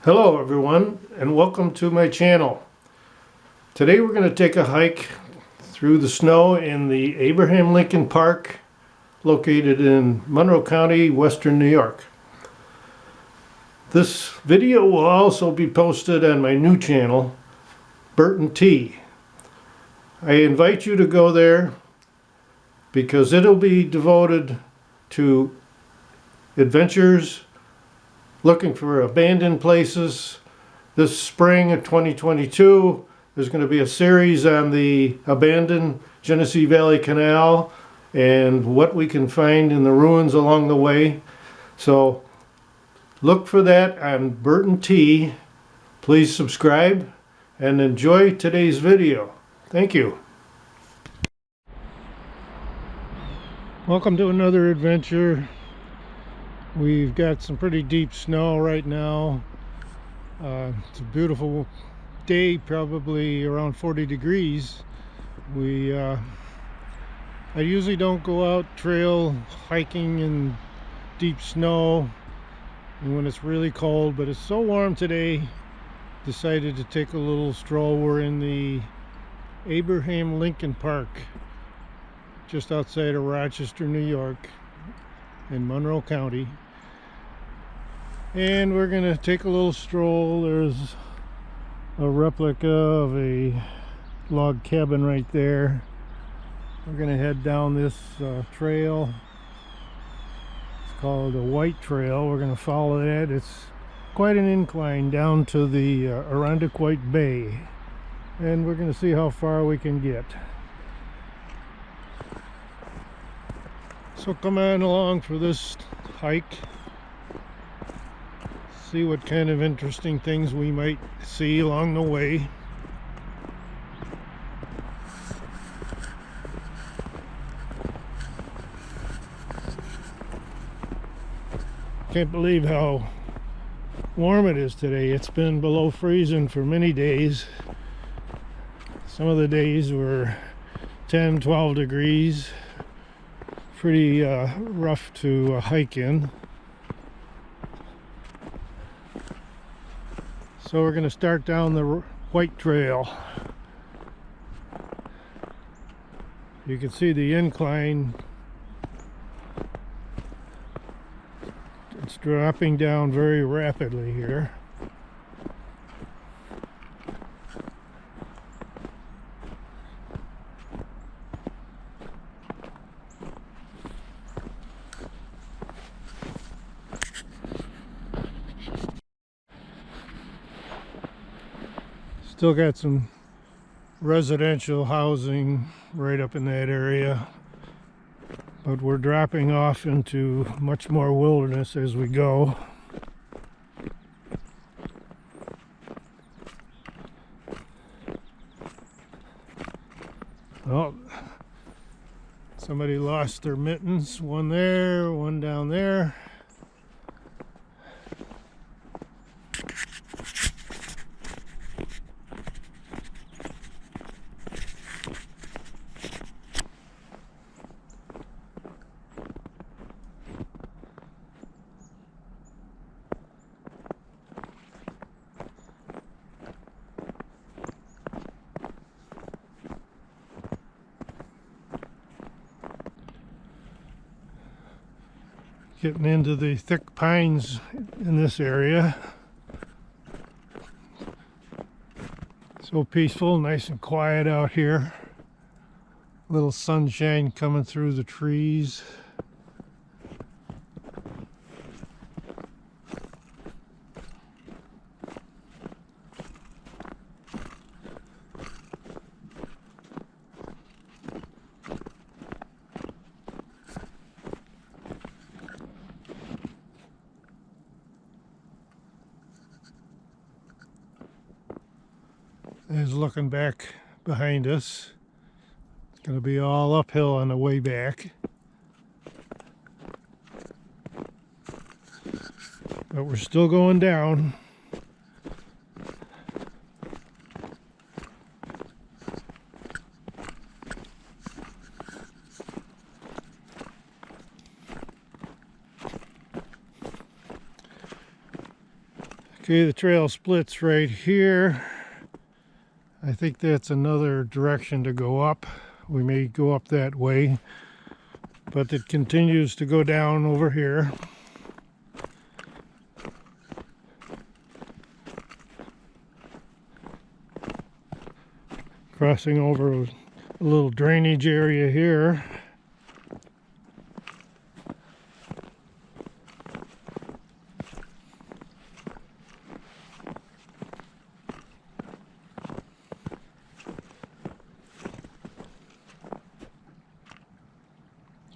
Hello everyone, and welcome to my channel. Today we're going to take a hike through the snow in the Abraham Lincoln Park located in Monroe County, Western New York. This video will also be posted on my new channel, Burton T. I invite you to go there because it'll be devoted to adventures, looking for abandoned places. This spring of 2022, there's going to be a series on the abandoned Genesee Valley Canal and what we can find in the ruins along the way. So look for that on Burton T. Please subscribe and enjoy today's video. Thank you. Welcome to another adventure. We've got some pretty deep snow right now. It's a beautiful day, probably around 40 degrees. I usually don't go out trail hiking in deep snow and when it's really cold, but it's so warm today, decided to take a little stroll. We're in the Abraham Lincoln Park, just outside of Rochester, New York, in Monroe County. And we're gonna take a little stroll. There's a replica of a log cabin right there. We're gonna head down this trail. It's called a White Trail. We're gonna follow that. It's quite an incline down to the Irondequoit Bay, and we're gonna see how far we can get. So come on along for this hike. See what kind of interesting things we might see along the way. Can't believe how warm it is today. It's been below freezing for many days. Some of the days were 10, 12 degrees. Pretty rough to hike in. So we're going to start down the White Trail. You can see the incline. It's dropping down very rapidly here. Still got some residential housing right up in that area, but we're dropping off into much more wilderness as we go. Oh, somebody lost their mittens. One there, one down there. Getting into the thick pines in this area. So peaceful, nice and quiet out here. Little sunshine coming through the trees. Is looking back behind us. It's going to be all uphill on the way back. But we're still going down. Okay, the trail splits right here. I think that's another direction to go up. We may go up that way, but it continues to go down over here. Crossing over a little drainage area here.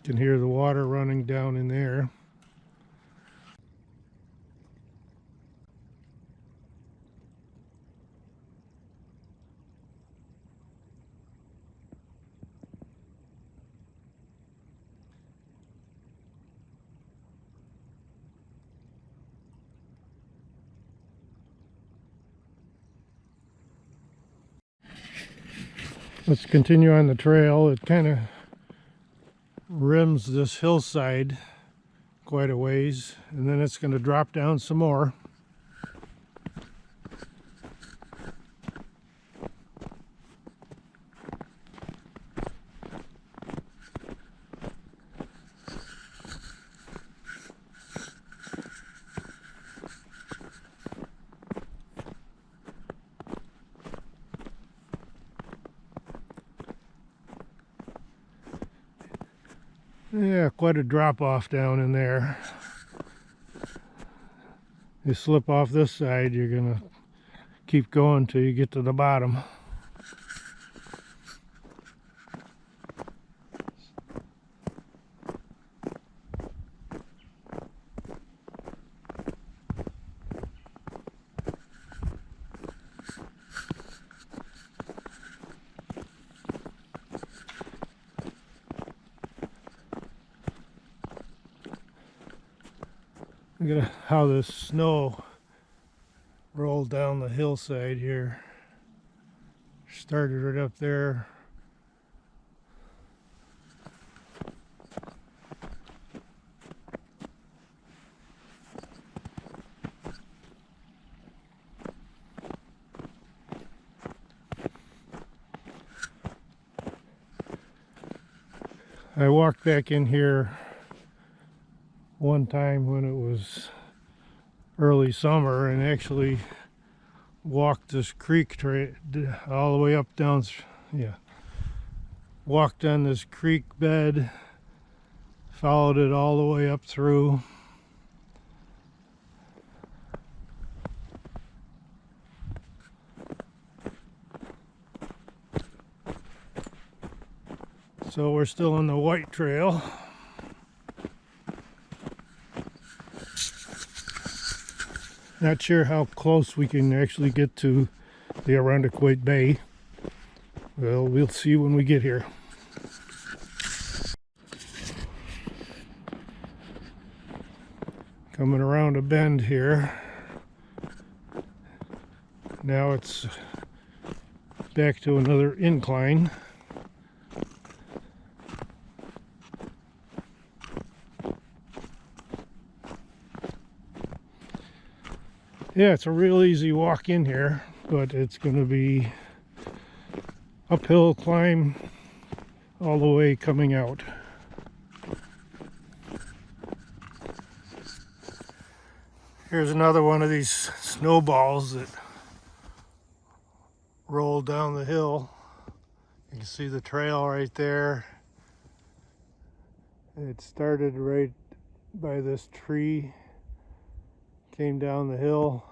You can hear the water running down in there. Let's continue on the trail. It kind of rims this hillside quite a ways, and then it's going to drop down some more. Yeah, quite a drop off down in there. You slip off this side, you're gonna keep going till you get to the bottom. Look at how the snow rolled down the hillside here. Started right up there. I walked back in here one time when it was early summer and actually walked this creek all the way up down, walked on this creek bed, followed it all the way up through. So we're still on the White Trail. Not sure how close we can actually get to the Irondequoit Bay. Well, we'll see when we get here. Coming around a bend here. Now it's back to another incline. Yeah, it's a real easy walk in here, but it's going to be uphill climb all the way coming out. Here's another one of these snowballs that rolled down the hill. You can see the trail right there. It started right by this tree, came down the hill,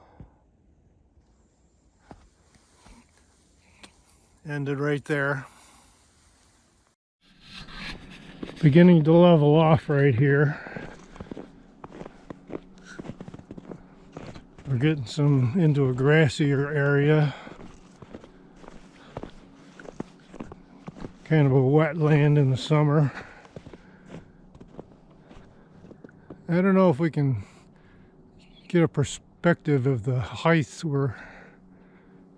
ended right there. Beginning to level off right here. We're getting into a grassier area. Kind of a wetland in the summer. I don't know if we can get a perspective of the height we're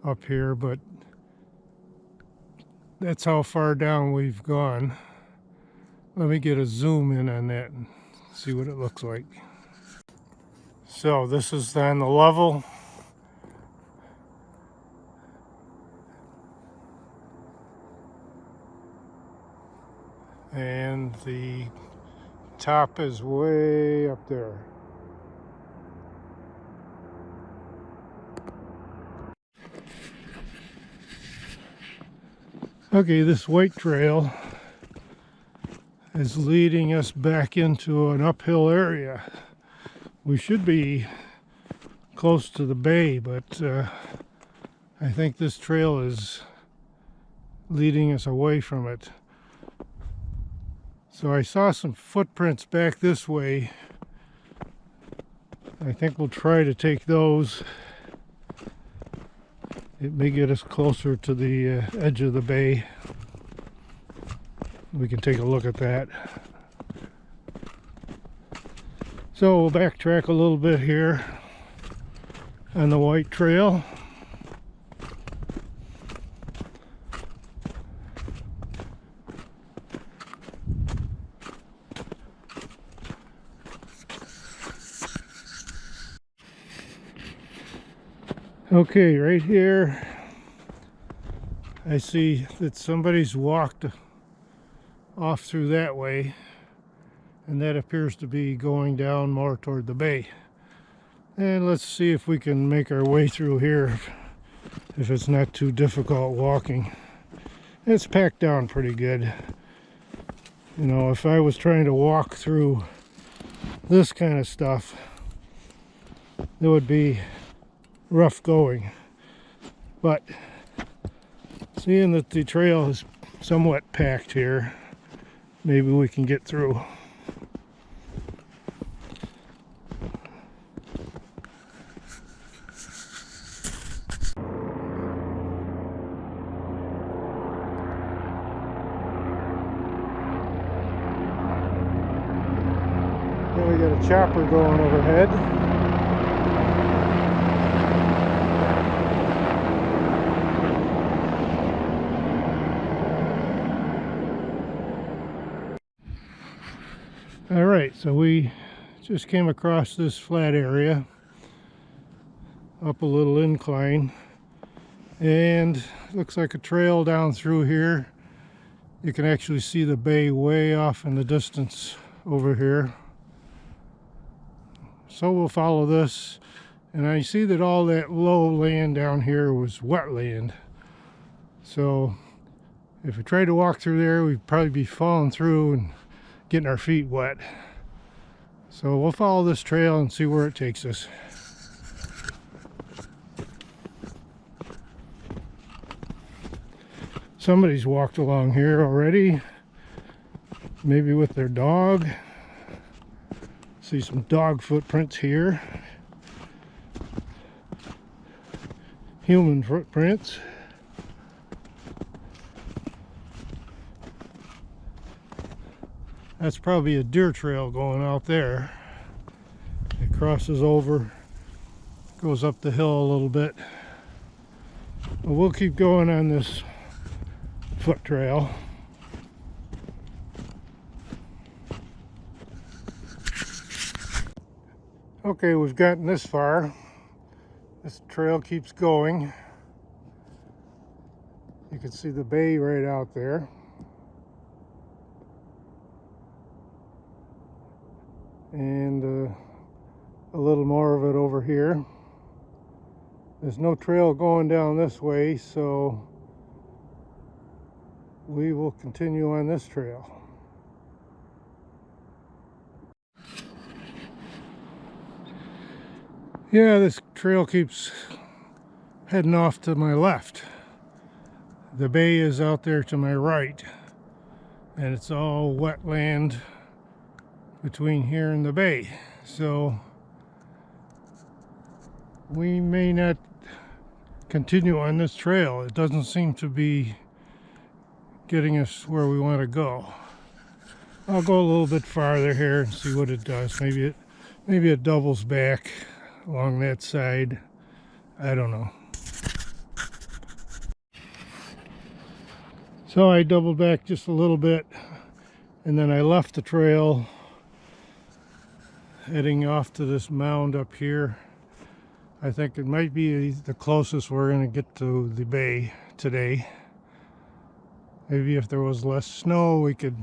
up here, but that's how far down we've gone. Let me get a zoom in on that and see what it looks like. So this is on the level. and the top is way up there. Okay, this white trail is leading us back into an uphill area. We should be close to the bay, but I think this trail is leading us away from it. So I saw some footprints back this way. I think we'll try to take those. It may get us closer to the edge of the bay. We can take a look at that. So we'll backtrack a little bit here on the white trail. Okay, right here I see that somebody's walked off through that way, and that appears to be going down more toward the bay. And let's see if we can make our way through here if it's not too difficult walking. It's packed down pretty good. You know, if I was trying to walk through this kind of stuff, it would be rough going, but seeing that the trail is somewhat packed here, maybe we can get through. Then we got a chopper going overhead. All right, so we just came across this flat area up a little incline, and looks like a trail down through here. You can actually see the bay way off in the distance over here. So we'll follow this, and I see that all that low land down here was wetland. So if we tried to walk through there, we'd probably be falling through and getting our feet wet. So we'll follow this trail and see where it takes us. Somebody's walked along here already, maybe with their dog. See some dog footprints here. Human footprints. That's probably a deer trail going out there. It crosses over, goes up the hill a little bit. But we'll keep going on this foot trail. Okay, we've gotten this far. This trail keeps going. You can see the bay right out there. And a little more of it over here. There's no trail going down this way, so we will continue on this trail. Yeah, this trail keeps heading off to my left. The bay is out there to my right, and it's all wetland between here and the bay. So we may not continue on this trail. It doesn't seem to be getting us where we want to go. I'll go a little bit farther here and see what it does. Maybe it doubles back along that side. I don't know. So I doubled back just a little bit, and then I left the trail heading off to this mound up here. I think it might be the closest we're going to get to the bay today. Maybe if there was less snow, we could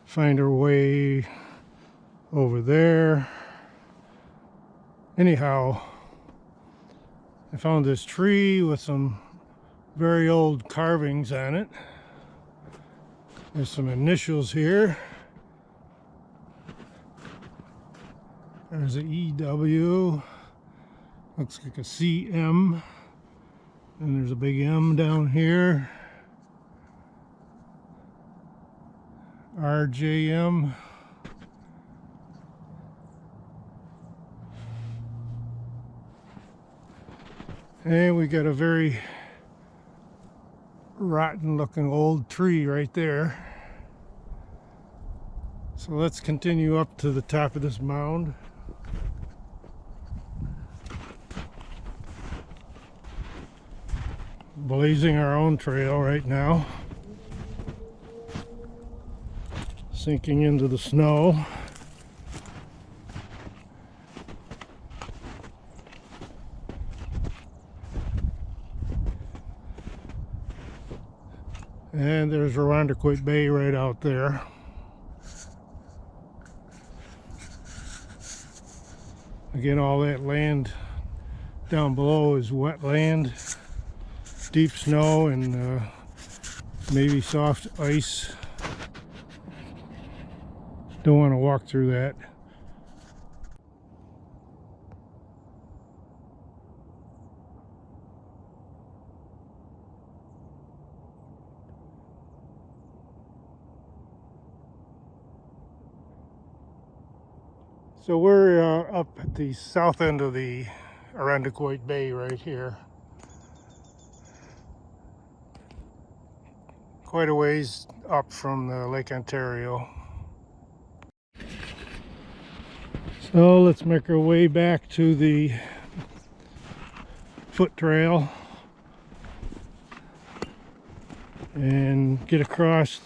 find our way over there. Anyhow, I found this tree with some very old carvings on it. There's some initials here. There's an EW. Looks like a CM. And there's a big M down here. RJM. And we got a very rotten looking old tree right there. So let's continue up to the top of this mound. Blazing our own trail right now. Sinking into the snow. And there's Irondequoit Bay right out there. Again, all that land down below is wetland, deep snow, and maybe soft ice. Don't want to walk through that. So we're up at the south end of the Irondequoit Bay right here. Quite a ways up from the Lake Ontario. So let's make our way back to the foot trail and get across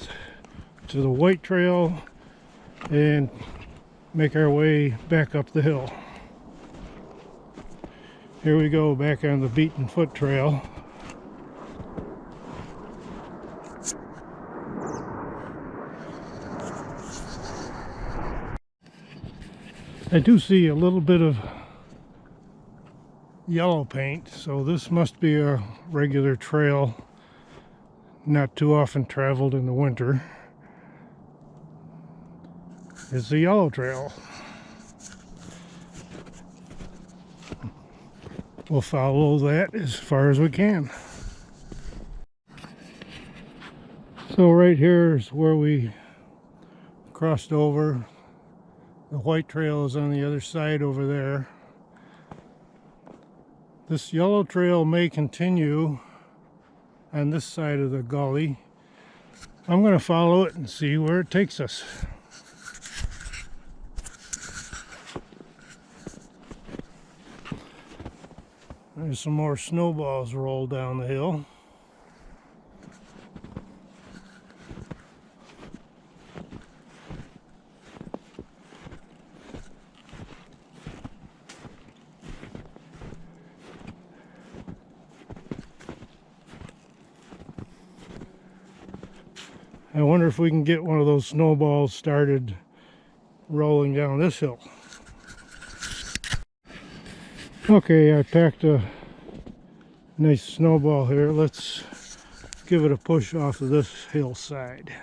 to the white trail and make our way back up the hill. Here we go, back on the beaten foot trail. I do see a little bit of yellow paint, so this must be a regular trail, not too often traveled in the winter. It's the yellow trail. We'll follow that as far as we can. So right here is where we crossed over. The white trail is on the other side over there. This yellow trail may continue on this side of the gully. I'm going to follow it and see where it takes us. There's some more snowballs rolled down the hill. I wonder if we can get one of those snowballs started rolling down this hill. Okay, I packed a nice snowball here. Let's give it a push off of this hillside.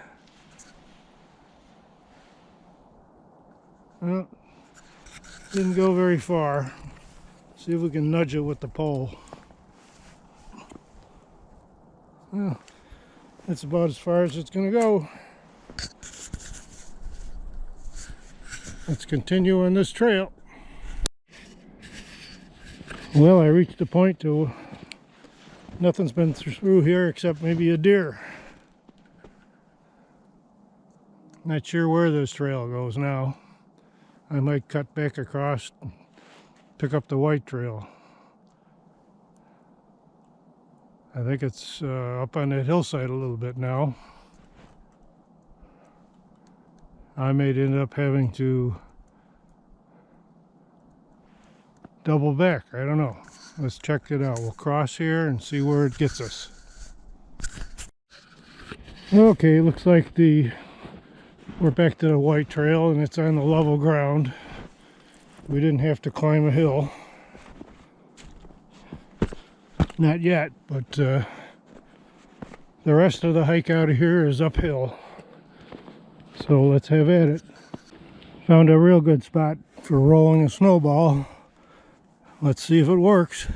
Well, didn't go very far. See if we can nudge it with the pole. Well, that's about as far as it's going to go. Let's continue on this trail. Well, I reached a point to nothing's been through here except maybe a deer. Not sure where this trail goes now. I might cut back across and pick up the white trail. I think it's up on that hillside a little bit now. I may end up having to double back. I don't know. Let's check it out. We'll cross here and see where it gets us. Okay, looks like the We're back to the white trail and it's on the level ground. We didn't have to climb a hill. Not yet, but the rest of the hike out of here is uphill. So let's have at it. Found a real good spot for rolling a snowball. Let's see if it works.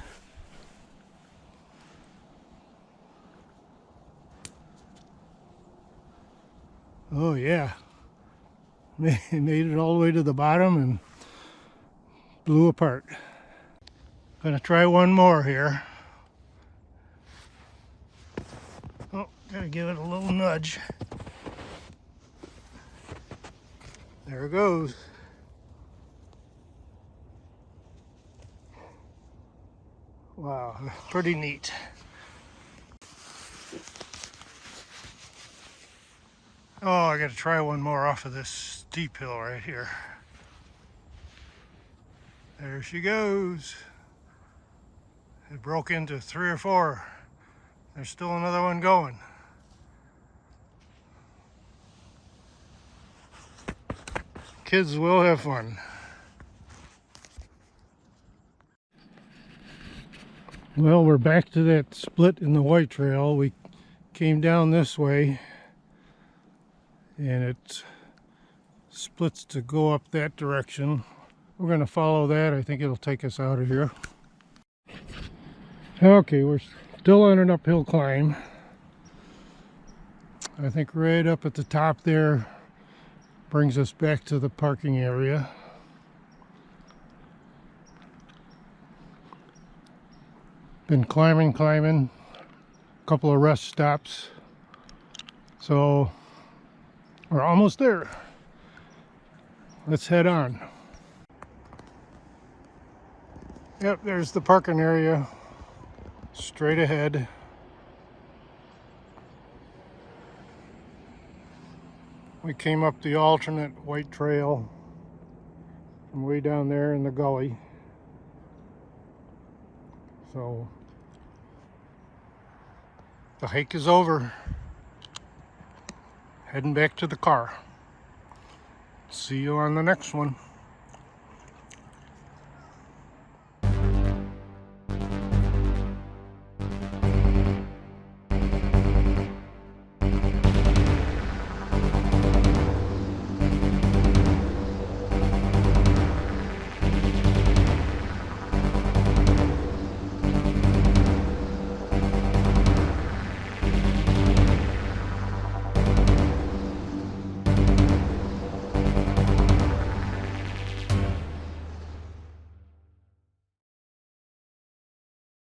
Oh yeah, made it all the way to the bottom and blew apart. Gonna try one more here. Oh, gotta give it a little nudge. There it goes. Wow, pretty neat. Oh, I gotta try one more off of this steep hill right here. There she goes. It broke into 3 or 4. There's still another one going. Kids will have fun. Well, we're back to that split in the white trail. We came down this way and it splits to go up that direction. We're going to follow that. I think it'll take us out of here. Okay, we're still on an uphill climb. I think right up at the top there brings us back to the parking area. Been climbing, a couple of rest stops. So we're almost there. Let's head on. Yep, there's the parking area straight ahead. We came up the alternate white trail from way down there in the gully. So the hike is over. Heading back to the car. See you on the next one.